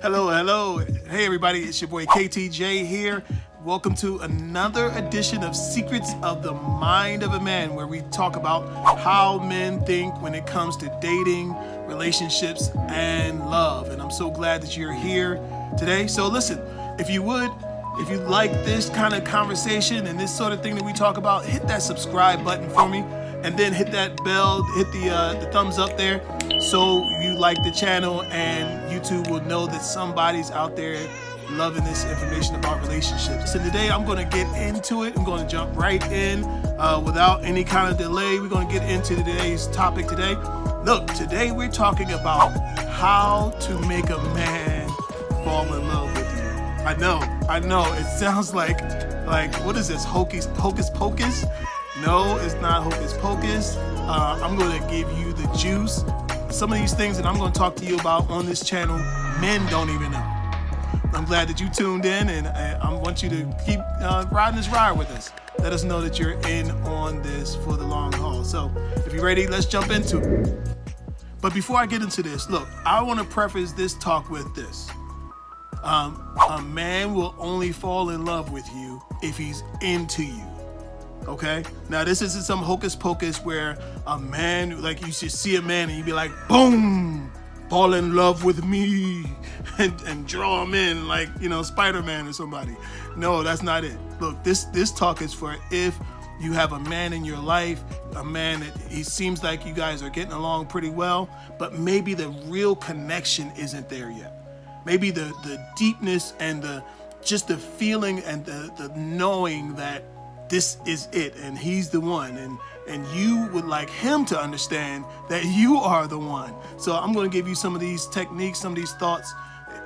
Hello, hello. Hey, everybody. It's your boy KTJ here. Welcome to another edition of Secrets of the Mind of a Man, where we talk about how men think when it comes to dating, relationships, and love. And I'm so glad that you're here today. So listen, if you like this kind of conversation and this sort of thing that we talk about, hit that subscribe button for me. And then hit that bell, hit the thumbs up there so you like the channel and YouTube will know that somebody's out there loving this information about relationships. So today I'm going to get into it. I'm going to jump right in without any kind of delay. We're going to get into today's topic today. Look, today we're talking about how to make a man fall in love with you. I know. It sounds like what is this, hocus pocus? No, it's not hocus pocus. I'm going to give you the juice. Some of these things that I'm going to talk to you about on this channel, men don't even know. I'm glad that you tuned in, and I want you to keep riding this ride with us. Let us know that you're in on this for the long haul. So if you're ready, let's jump into it. But before I get into this, look, I want to preface this talk with this. A man will only fall in love with you if he's into you. Okay, now this isn't some hocus pocus where a man, like you should see a man and you'd be like, boom, fall in love with me and draw him in like, Spider-Man or somebody. No, that's not it. Look, this talk is for if you have a man in your life, a man that he seems like you guys are getting along pretty well, but maybe the real connection isn't there yet. Maybe the deepness and the feeling and the knowing that this is it, and he's the one, and you would like him to understand that you are the one. So I'm going to give you some of these techniques, some of these thoughts.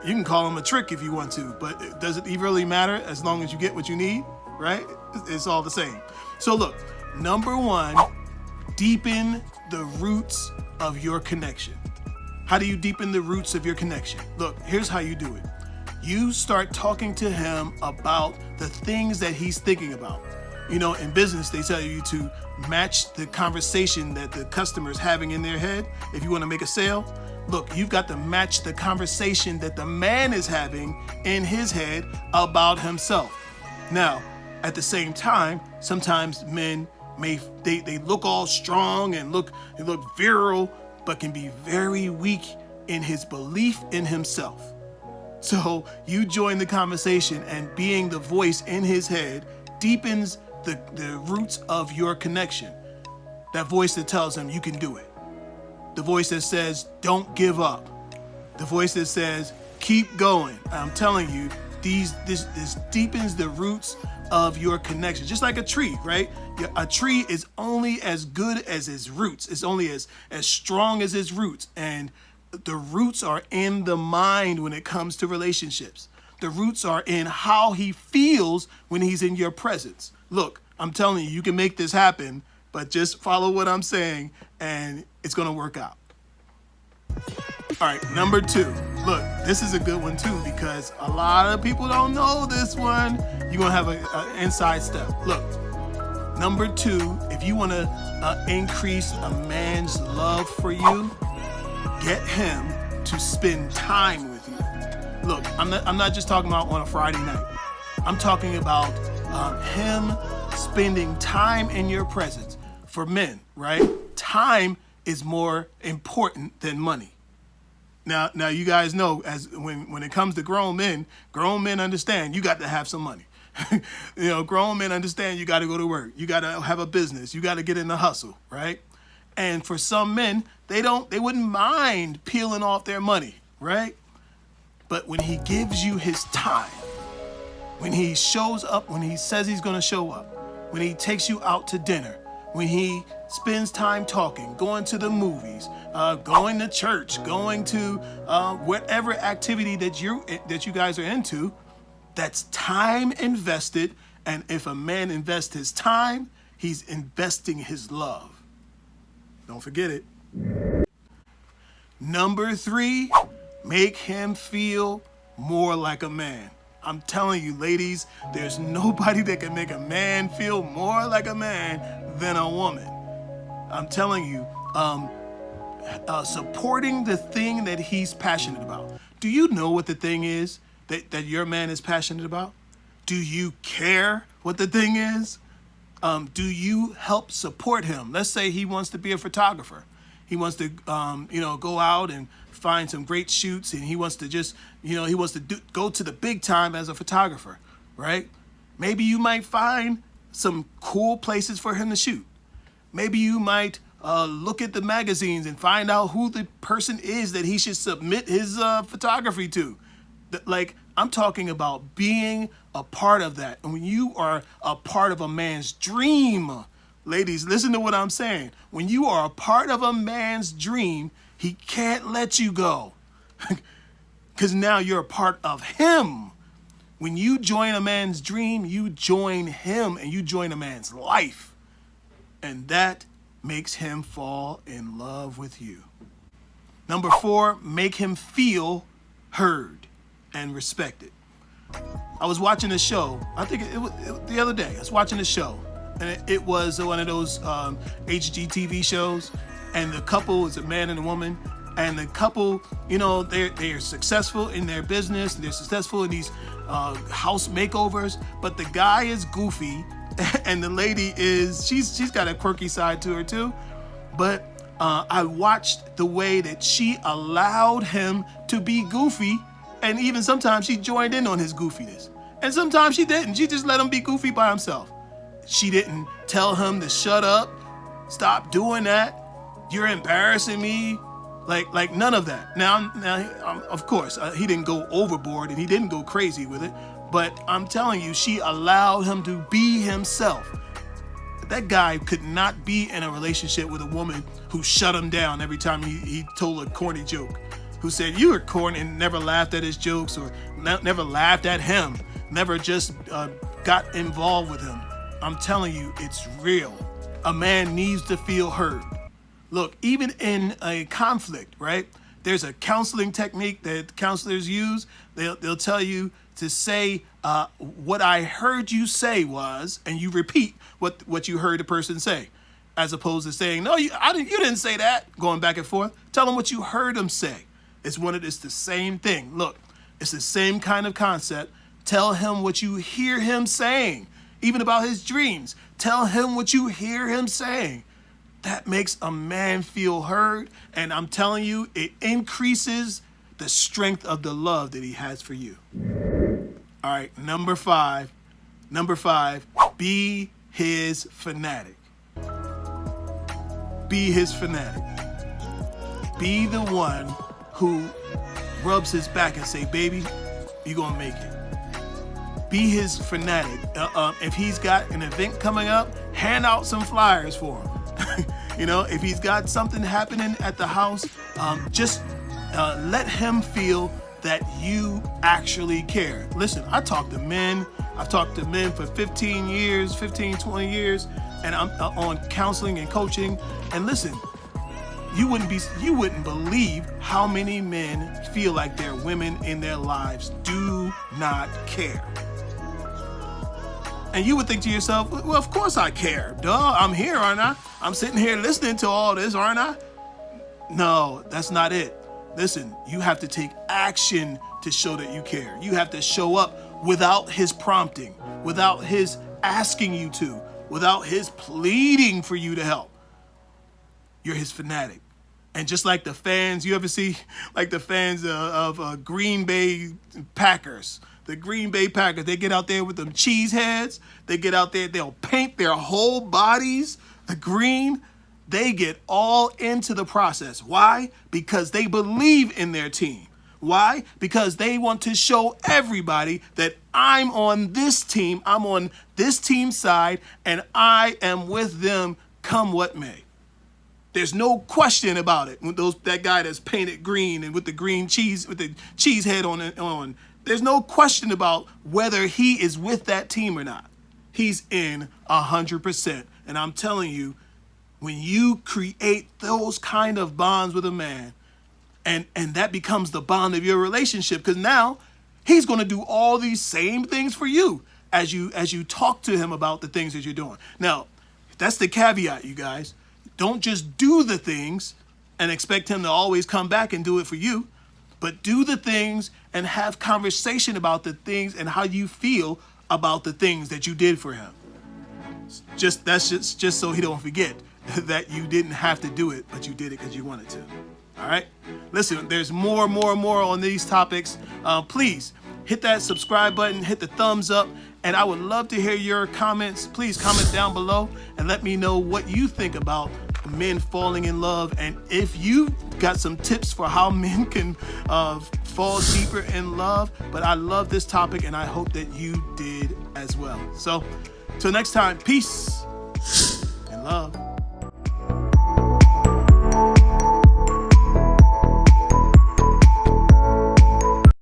You can call them a trick if you want to, but does it really matter as long as you get what you need, right? It's all the same. So look, number one, deepen the roots of your connection. How do you deepen the roots of your connection? Look, here's how you do it. You start talking to him about the things that he's thinking about. In business, they tell you to match the conversation that the customer's having in their head. If you want to make a sale, look, you've got to match the conversation that the man is having in his head about himself. Now, at the same time, sometimes men they look all strong and they look virile, but can be very weak in his belief in himself. So you join the conversation, and being the voice in his head deepens the roots of your connection. That voice that tells him you can do it. The voice that says, don't give up. The voice that says, keep going. I'm telling you, this deepens the roots of your connection. Just like a tree, right? A tree is only as good as its roots. It's only as strong as its roots. And the roots are in the mind when it comes to relationships. The roots are in how he feels when he's in your presence. Look, I'm telling you, you can make this happen, but just follow what I'm saying and it's going to work out. All right, number two. Look, this is a good one too, because a lot of people don't know this one. You're going to have an inside step. Look, number two, if you want to increase a man's love for you, get him to spend time with you. Look, I'm not just talking about on a Friday night. I'm talking about him spending time in your presence. For men, right? Time is more important than money. Now you guys know, as when it comes to grown men understand you got to have some money. Grown men understand you got to go to work. You got to have a business. You got to get in the hustle, right? And for some men, they wouldn't mind peeling off their money, right? But when he gives you his time, when he shows up, when he says he's going to show up, when he takes you out to dinner, when he spends time talking, going to the movies, going to church, going to whatever activity that you guys are into, that's time invested. And if a man invests his time, he's investing his love. Don't forget it. Number three, make him feel more like a man. I'm telling you, ladies, there's nobody that can make a man feel more like a man than a woman. I'm telling you, supporting the thing that he's passionate about. Do you know what the thing is that your man is passionate about? Do you care what the thing is? Do you help support him? Let's say he wants to be a photographer. He wants to, go out and find some great shoots, and he wants to just, he wants to go to the big time as a photographer, right? Maybe you might find some cool places for him to shoot. Maybe you might look at the magazines and find out who the person is that he should submit his photography to. Like, I'm talking about being a part of that. And when you are a part of a man's dream, ladies, listen to what I'm saying. When you are a part of a man's dream, he can't let you go. Because now you're a part of him. When you join a man's dream, you join him and you join a man's life. And that makes him fall in love with you. Number 4, make him feel heard and respected. I was watching a show, I think it was the other day. I was watching a show, and it was one of those HGTV shows, and the couple is a man and a woman, and the couple, they're successful in their business, they're successful in these house makeovers, but the guy is goofy, and the lady she's got a quirky side to her too. But I watched the way that she allowed him to be goofy, and even sometimes she joined in on his goofiness. And sometimes she didn't. She just let him be goofy by himself. She didn't tell him to shut up, stop doing that, you're embarrassing me. Like none of that. Now, of course, he didn't go overboard and he didn't go crazy with it. But I'm telling you, she allowed him to be himself. That guy could not be in a relationship with a woman who shut him down every time he told a corny joke, who said you were corny and never laughed at his jokes, or never laughed at him, never just got involved with him. I'm telling you, it's real. A man needs to feel heard. Look, even in a conflict, right? There's a counseling technique that counselors use. They'll tell you to say, what I heard you say was, and you repeat what you heard the person say, as opposed to saying, no, you didn't say that, going back and forth. Tell them what you heard them say. It's the same thing. Look, it's the same kind of concept. Tell him what you hear him saying, even about his dreams. Tell him what you hear him saying. That makes a man feel heard, and I'm telling you, it increases the strength of the love that he has for you. All right, number five, be his fanatic. Be his fanatic. Be the one who rubs his back and say, baby, you're gonna make it. Be his fanatic. If he's got an event coming up, hand out some flyers for him. If he's got something happening at the house, just let him feel that you actually care. Listen, I've talked to men for 15 years, 20 years, and I'm on counseling and coaching. And listen, you wouldn't believe how many men feel like their women in their lives do not care. And you would think to yourself, well, of course I care. Duh, I'm here, aren't I? I'm sitting here listening to all this, aren't I? No, that's not it. Listen, you have to take action to show that you care. You have to show up without his prompting, without his asking you to, without his pleading for you to help. You're his fanatic. And just like the fans, you ever see like the fans of Green Bay Packers? The Green Bay Packers, they get out there with them cheese heads. They get out there, they'll paint their whole bodies green. They get all into the process. Why? Because they believe in their team. Why? Because they want to show everybody that I'm on this team. I'm on this team's side, and I am with them come what may. There's no question about it. That guy that's painted green and with the green cheese, with the cheese head on. There's no question about whether he is with that team or not. He's in 100%. And I'm telling you, when you create those kind of bonds with a man, and that becomes the bond of your relationship, because now he's going to do all these same things for you as you talk to him about the things that you're doing. Now, that's the caveat, you guys. Don't just do the things and expect him to always come back and do it for you. but do the things and have conversation about the things and how you feel about the things that you did for him. That's just so he don't forget that you didn't have to do it, but you did it because you wanted to. All right. Listen, there's more on these topics. Please hit that subscribe button, hit the thumbs up, and I would love to hear your comments. Please comment down below and let me know what you think about men falling in love, and if you got some tips for how men can fall deeper in love. But I love this topic, and I hope that you did as well. So till next time, peace and love.